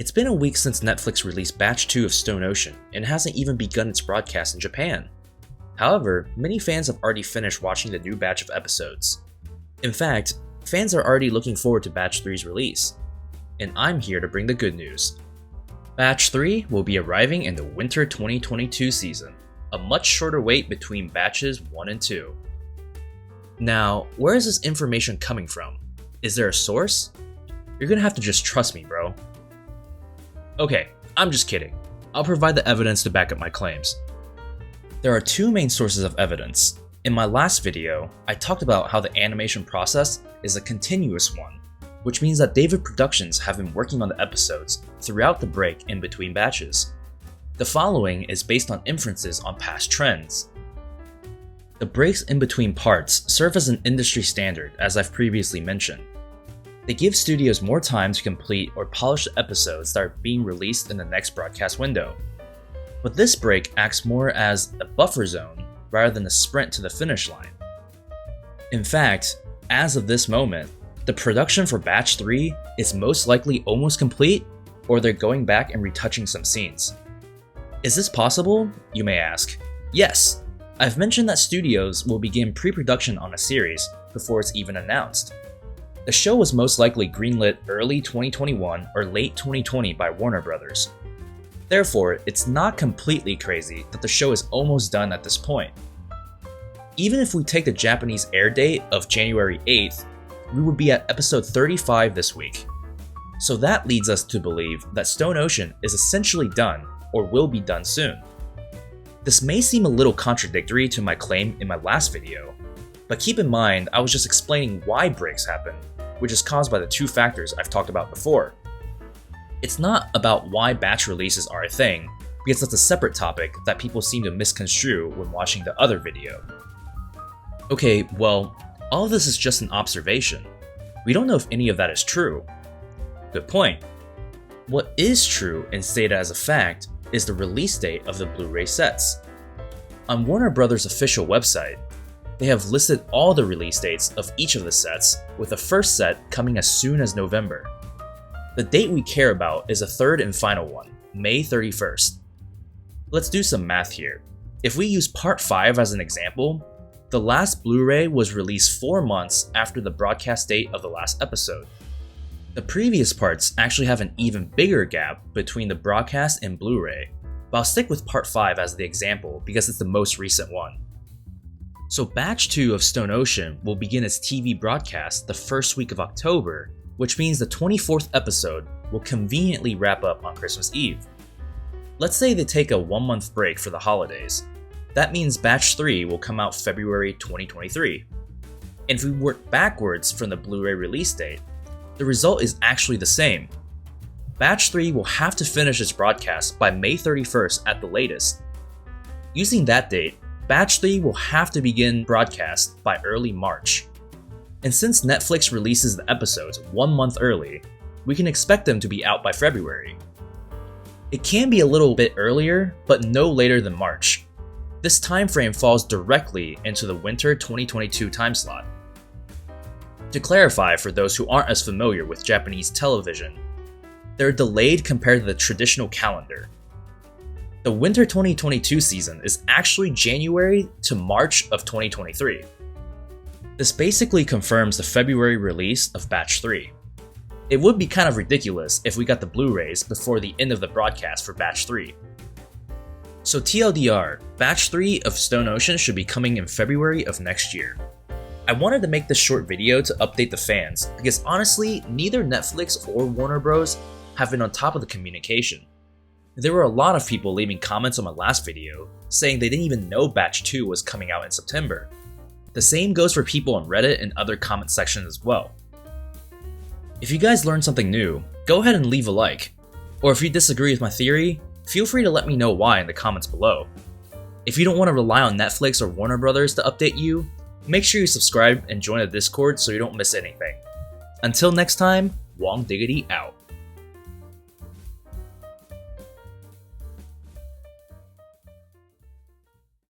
It's been a week since Netflix released Batch 2 of Stone Ocean and hasn't even begun its broadcast in Japan. However, many fans have already finished watching the new batch of episodes. In fact, fans are already looking forward to Batch 3's release. And I'm here to bring the good news. Batch 3 will be arriving in the winter 2022 season, a much shorter wait between batches 1 and 2. Now, where is this information coming from? Is there a source? You're gonna have to just trust me, bro. Okay, I'm just kidding. I'll provide the evidence to back up my claims. There are two main sources of evidence. In my last video, I talked about how the animation process is a continuous one, which means that David Productions have been working on the episodes throughout the break in between batches. The following is based on inferences on past trends. The breaks in between parts serve as an industry standard, as I've previously mentioned. They give studios more time to complete or polish the episodes that are being released in the next broadcast window. But this break acts more as a buffer zone rather than a sprint to the finish line. In fact, as of this moment, the production for Batch 3 is most likely almost complete, or they're going back and retouching some scenes. Is this possible, you may ask? Yes! I've mentioned that studios will begin pre-production on a series before it's even announced. The show was most likely greenlit early 2021 or late 2020 by Warner Bros. Therefore, it's not completely crazy that the show is almost done at this point. Even if we take the Japanese air date of January 8th, we would be at episode 35 this week. So that leads us to believe that Stone Ocean is essentially done or will be done soon. This may seem a little contradictory to my claim in my last video, but keep in mind I was just explaining why breaks happen, which is caused by the two factors I've talked about before. It's not about why batch releases are a thing, because that's a separate topic that people seem to misconstrue when watching the other video. Okay, well, all of this is just an observation. We don't know if any of that is true. Good point. What is true and stated as a fact is the release date of the Blu-ray sets. On Warner Bros. Official website, they have listed all the release dates of each of the sets, with the first set coming as soon as November. The date we care about is the third and final one, May 31st. Let's do some math here. If we use Part 5 as an example, the last Blu-ray was released 4 months after the broadcast date of the last episode. The previous parts actually have an even bigger gap between the broadcast and Blu-ray, but I'll stick with Part 5 as the example because it's the most recent one. So Batch 2 of Stone Ocean will begin its TV broadcast the first week of October, which means the 24th episode will conveniently wrap up on Christmas Eve. Let's say they take a 1-month break for the holidays. That means Batch 3 will come out February 2023. And if we work backwards from the Blu-ray release date, the result is actually the same. Batch 3 will have to finish its broadcast by May 31st at the latest. Using that date, Batch 3 will have to begin broadcast by early March. And since Netflix releases the episodes 1 month early, we can expect them to be out by February. It can be a little bit earlier, but no later than March. This time frame falls directly into the winter 2022 time slot. To clarify for those who aren't as familiar with Japanese television, they're delayed compared to the traditional calendar. The winter 2022 season is actually January to March of 2023. This basically confirms the February release of Batch 3. It would be kind of ridiculous if we got the Blu-rays before the end of the broadcast for Batch 3. So TLDR, Batch 3 of Stone Ocean should be coming in February of next year. I wanted to make this short video to update the fans because honestly, neither Netflix or Warner Bros. Have been on top of the communication. There were a lot of people leaving comments on my last video saying they didn't even know Batch 2 was coming out in September. The same goes for people on Reddit and other comment sections as well. If you guys learned something new, go ahead and leave a like. Or if you disagree with my theory, feel free to let me know why in the comments below. If you don't want to rely on Netflix or Warner Bros. To update you, make sure you subscribe and join the Discord so you don't miss anything. Until next time, Wong Diggity out.